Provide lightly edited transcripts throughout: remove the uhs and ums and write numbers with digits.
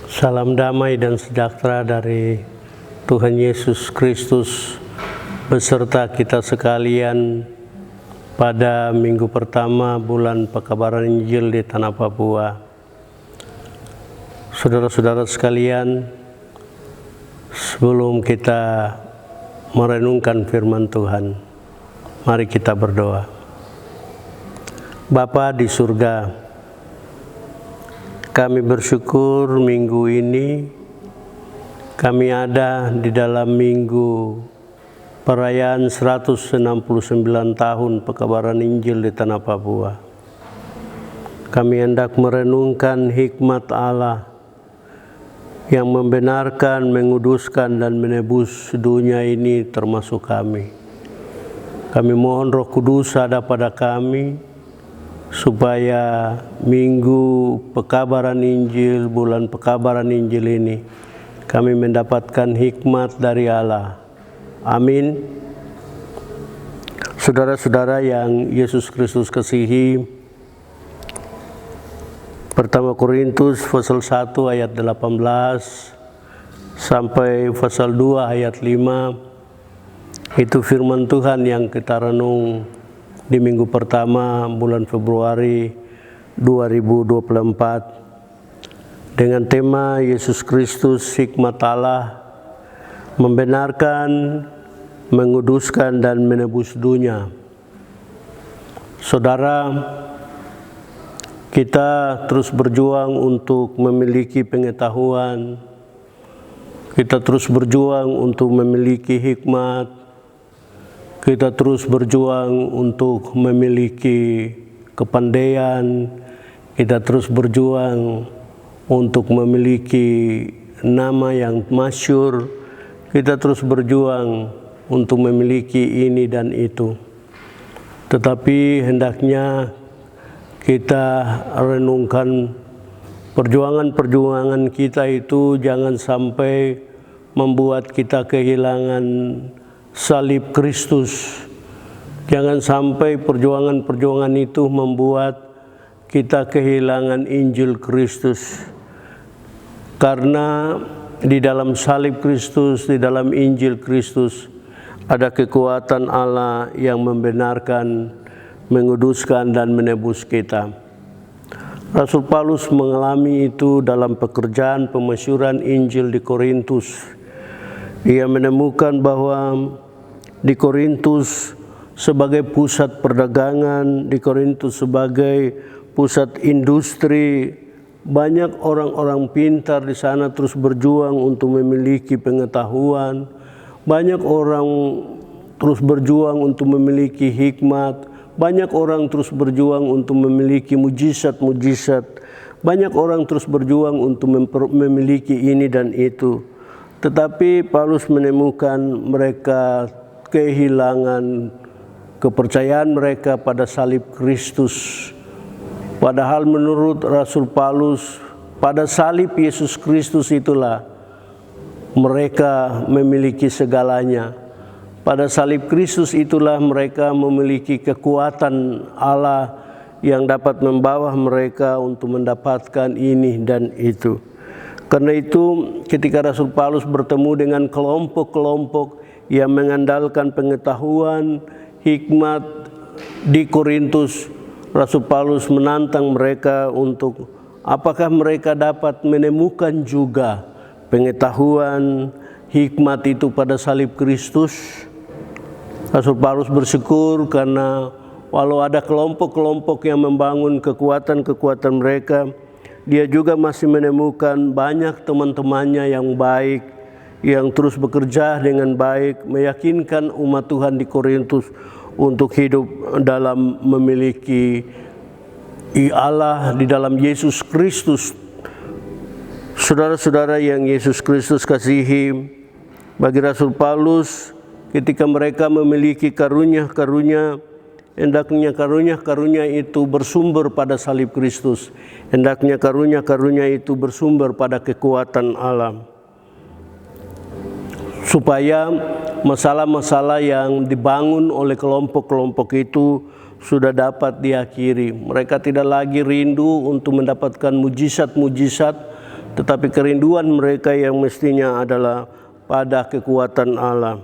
Salam damai dan sejahtera dari Tuhan Yesus Kristus beserta kita sekalian pada minggu pertama bulan Pekabaran Injil di Tanah Papua. Saudara-saudara sekalian, sebelum kita merenungkan firman Tuhan, mari kita berdoa. Bapa di surga, kami bersyukur minggu ini kami ada di dalam minggu perayaan 169 tahun Pekabaran Injil di Tanah Papua. Kami hendak merenungkan hikmat Allah yang membenarkan, menguduskan, dan menebus dunia ini termasuk kami. Kami mohon Roh Kudus ada pada kami, supaya minggu Pekabaran Injil, bulan Pekabaran Injil ini, kami mendapatkan hikmat dari Allah. Amin. Saudara-saudara yang Yesus Kristus kasihi, pertama Korintus pasal 1 ayat 18 sampai pasal 2 ayat 5, itu firman Tuhan yang kita renung di minggu pertama bulan Februari 2024 dengan tema Yesus Kristus hikmat Allah membenarkan, menguduskan, dan menebus dunia. Saudara, kita terus berjuang untuk memiliki pengetahuan, kita terus berjuang untuk memiliki hikmat, kita terus berjuang untuk memiliki kepandaian, kita terus berjuang untuk memiliki nama yang masyhur, kita terus berjuang untuk memiliki ini dan itu. Tetapi hendaknya kita renungkan perjuangan-perjuangan kita itu jangan sampai membuat kita kehilangan salib Kristus. Jangan sampai perjuangan-perjuangan itu membuat kita kehilangan Injil Kristus. Karena di dalam salib Kristus, di dalam Injil Kristus, ada kekuatan Allah yang membenarkan, menguduskan, dan menebus kita. Rasul Paulus mengalami itu dalam pekerjaan pemasyuran Injil di Korintus. Ia menemukan bahwa di Korintus sebagai pusat perdagangan, di Korintus sebagai pusat industri, banyak orang-orang pintar di sana terus berjuang untuk memiliki pengetahuan, banyak orang terus berjuang untuk memiliki hikmat, banyak orang terus berjuang untuk memiliki mujizat-mujizat, banyak orang terus berjuang untuk memiliki ini dan itu. Tetapi Paulus menemukan mereka kehilangan kepercayaan mereka pada salib Kristus. Padahal menurut Rasul Paulus, pada salib Yesus Kristus itulah mereka memiliki segalanya. Pada salib Kristus itulah mereka memiliki kekuatan Allah yang dapat membawa mereka untuk mendapatkan ini dan itu. Karena itu ketika Rasul Paulus bertemu dengan kelompok-kelompok yang mengandalkan pengetahuan, hikmat di Korintus, Rasul Paulus menantang mereka untuk apakah mereka dapat menemukan juga pengetahuan, hikmat itu pada salib Kristus. Rasul Paulus bersyukur karena walau ada kelompok-kelompok yang membangun kekuatan-kekuatan mereka, dia juga masih menemukan banyak teman-temannya yang baik, yang terus bekerja dengan baik, meyakinkan umat Tuhan di Korintus untuk hidup dalam memiliki Allah di dalam Yesus Kristus. Saudara-saudara yang Yesus Kristus kasihi, bagi Rasul Paulus, ketika mereka memiliki karunia-karunia, hendaknya karunia-karunia itu bersumber pada salib Kristus. Hendaknya karunia-karunia itu bersumber pada kekuatan Allah. Supaya masalah-masalah yang dibangun oleh kelompok-kelompok itu sudah dapat diakhiri. Mereka tidak lagi rindu untuk mendapatkan mujizat-mujizat, tetapi kerinduan mereka yang mestinya adalah pada kekuatan Allah.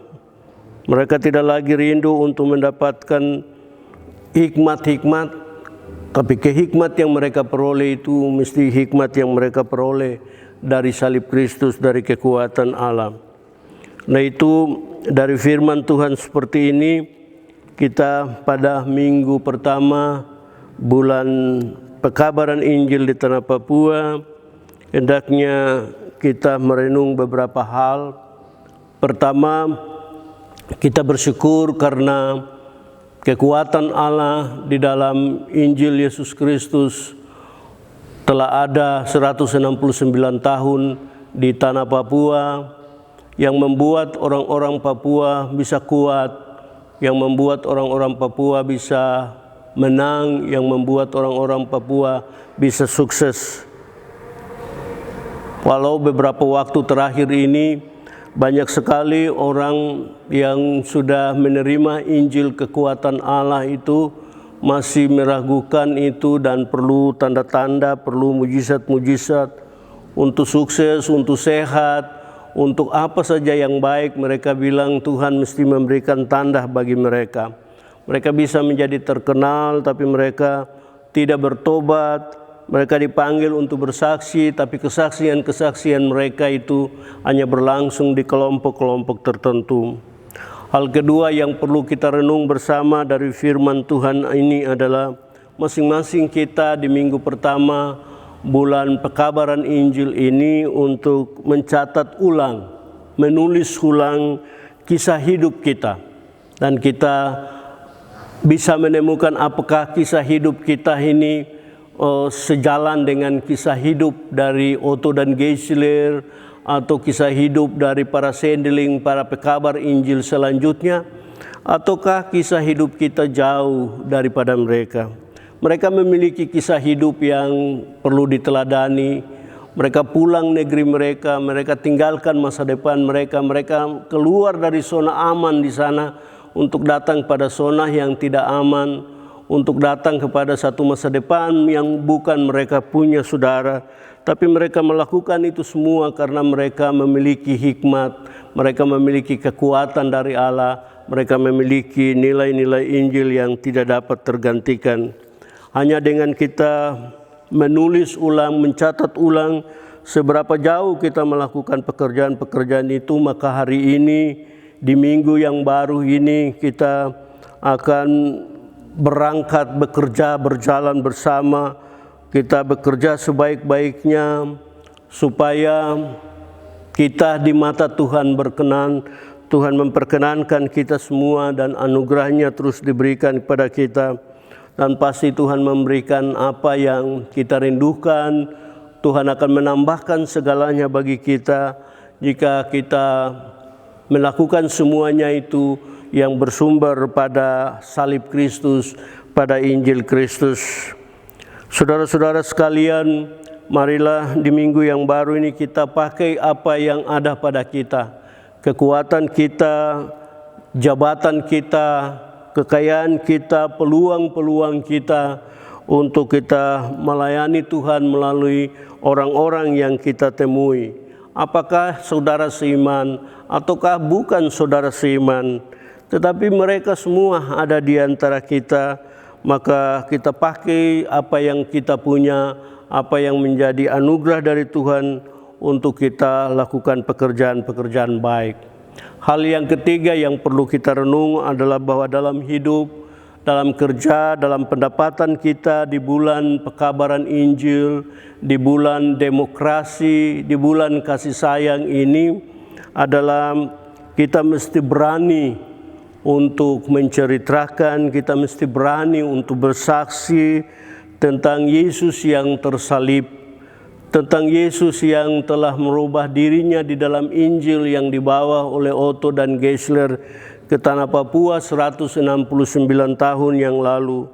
Mereka tidak lagi rindu untuk mendapatkan hikmat-hikmat, tapi kehikmat yang mereka peroleh itu mesti hikmat yang mereka peroleh dari salib Kristus, dari kekuatan Allah. Nah itu dari firman Tuhan seperti ini, kita pada minggu pertama bulan pekabaran Injil di tanah Papua, hendaknya kita merenung beberapa hal. Pertama, kita bersyukur karena kekuatan Allah di dalam Injil Yesus Kristus telah ada 169 tahun di tanah Papua, yang membuat orang-orang Papua bisa kuat, yang membuat orang-orang Papua bisa menang, yang membuat orang-orang Papua bisa sukses. Walau beberapa waktu terakhir ini banyak sekali orang yang sudah menerima Injil kekuatan Allah itu masih meragukan itu dan perlu tanda-tanda, perlu mujizat-mujizat untuk sukses, untuk sehat, untuk apa saja yang baik. Mereka bilang Tuhan mesti memberikan tanda bagi mereka. Mereka bisa menjadi terkenal tapi mereka tidak bertobat. Mereka dipanggil untuk bersaksi, tapi kesaksian-kesaksian mereka itu hanya berlangsung di kelompok-kelompok tertentu. Hal kedua yang perlu kita renung bersama dari firman Tuhan ini adalah masing-masing kita di minggu pertama bulan pekabaran Injil ini untuk mencatat ulang, menulis ulang kisah hidup kita. Dan kita bisa menemukan apakah kisah hidup kita ini sejalan dengan kisah hidup dari Otto dan Geisler atau kisah hidup dari para sendeling, para pekabar Injil selanjutnya, ataukah kisah hidup kita jauh daripada mereka. Mereka memiliki kisah hidup yang perlu diteladani. Mereka pulang negeri mereka, mereka tinggalkan masa depan mereka, mereka keluar dari zona aman di sana untuk datang pada zona yang tidak aman, untuk datang kepada satu masa depan yang bukan mereka punya, saudara. Tapi mereka melakukan itu semua karena mereka memiliki hikmat, mereka memiliki kekuatan dari Allah, mereka memiliki nilai-nilai Injil yang tidak dapat tergantikan. Hanya dengan kita menulis ulang, mencatat ulang seberapa jauh kita melakukan pekerjaan-pekerjaan itu, maka hari ini di minggu yang baru ini kita akan berangkat, bekerja, berjalan bersama. Kita bekerja sebaik-baiknya supaya kita di mata Tuhan berkenan. Tuhan memperkenankan kita semua dan anugerahnya terus diberikan kepada kita. Dan pasti Tuhan memberikan apa yang kita rindukan. Tuhan akan menambahkan segalanya bagi kita jika kita melakukan semuanya itu yang bersumber pada salib Kristus, pada Injil Kristus. Saudara-saudara sekalian, marilah di minggu yang baru ini kita pakai apa yang ada pada kita. Kekuatan kita, jabatan kita, kekayaan kita, peluang-peluang kita untuk kita melayani Tuhan melalui orang-orang yang kita temui. Apakah saudara seiman ataukah bukan saudara seiman, tetapi mereka semua ada di antara kita, maka kita pakai apa yang kita punya, apa yang menjadi anugerah dari Tuhan untuk kita lakukan pekerjaan-pekerjaan baik. Hal yang ketiga yang perlu kita renung adalah bahwa dalam hidup, dalam kerja, dalam pendapatan kita di bulan pekabaran Injil, di bulan demokrasi, di bulan kasih sayang ini adalah kita mesti berani untuk menceritakan, kita mesti berani untuk bersaksi tentang Yesus yang tersalib, tentang Yesus yang telah merubah dirinya di dalam Injil yang dibawa oleh Otto dan Geisler ke tanah Papua 169 tahun yang lalu,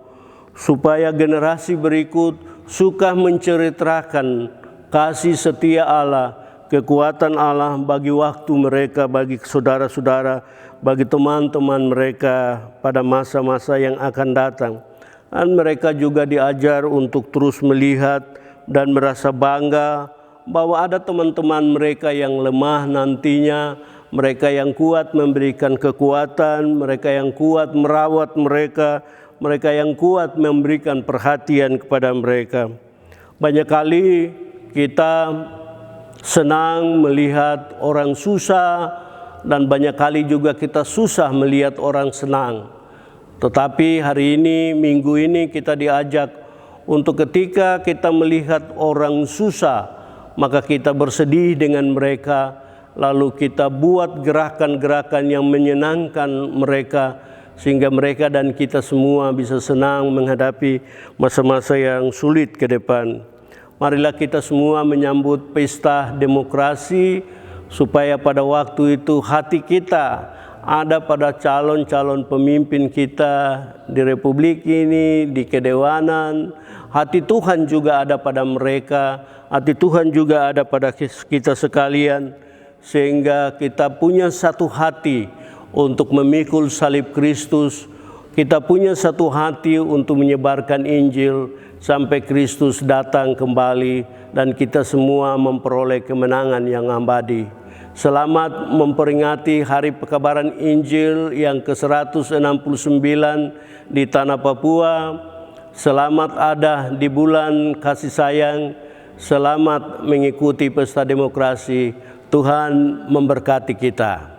supaya generasi berikut suka menceritakan kasih setia Allah, kekuatan Allah bagi waktu mereka, bagi saudara-saudara, bagi teman-teman mereka pada masa-masa yang akan datang. Dan mereka juga diajar untuk terus melihat dan merasa bangga bahwa ada teman-teman mereka yang lemah nantinya, mereka yang kuat memberikan kekuatan, mereka yang kuat merawat mereka, mereka yang kuat memberikan perhatian kepada mereka. Banyak kali kita senang melihat orang susah, dan banyak kali juga kita susah melihat orang senang. Tetapi hari ini, minggu ini kita diajak untuk ketika kita melihat orang susah, maka kita bersedih dengan mereka, lalu kita buat gerakan-gerakan yang menyenangkan mereka, sehingga mereka dan kita semua bisa senang menghadapi masa-masa yang sulit ke depan. Marilah kita semua menyambut pesta demokrasi, supaya pada waktu itu hati kita ada pada calon-calon pemimpin kita di Republik ini, di kedewanan. Hati Tuhan juga ada pada mereka, hati Tuhan juga ada pada kita sekalian, sehingga kita punya satu hati untuk memikul salib Kristus. Kita punya satu hati untuk menyebarkan Injil sampai Kristus datang kembali dan kita semua memperoleh kemenangan yang abadi. Selamat memperingati Hari Pekabaran Injil yang ke-169 di Tanah Papua. Selamat ada di bulan kasih sayang. Selamat mengikuti pesta demokrasi. Tuhan memberkati kita.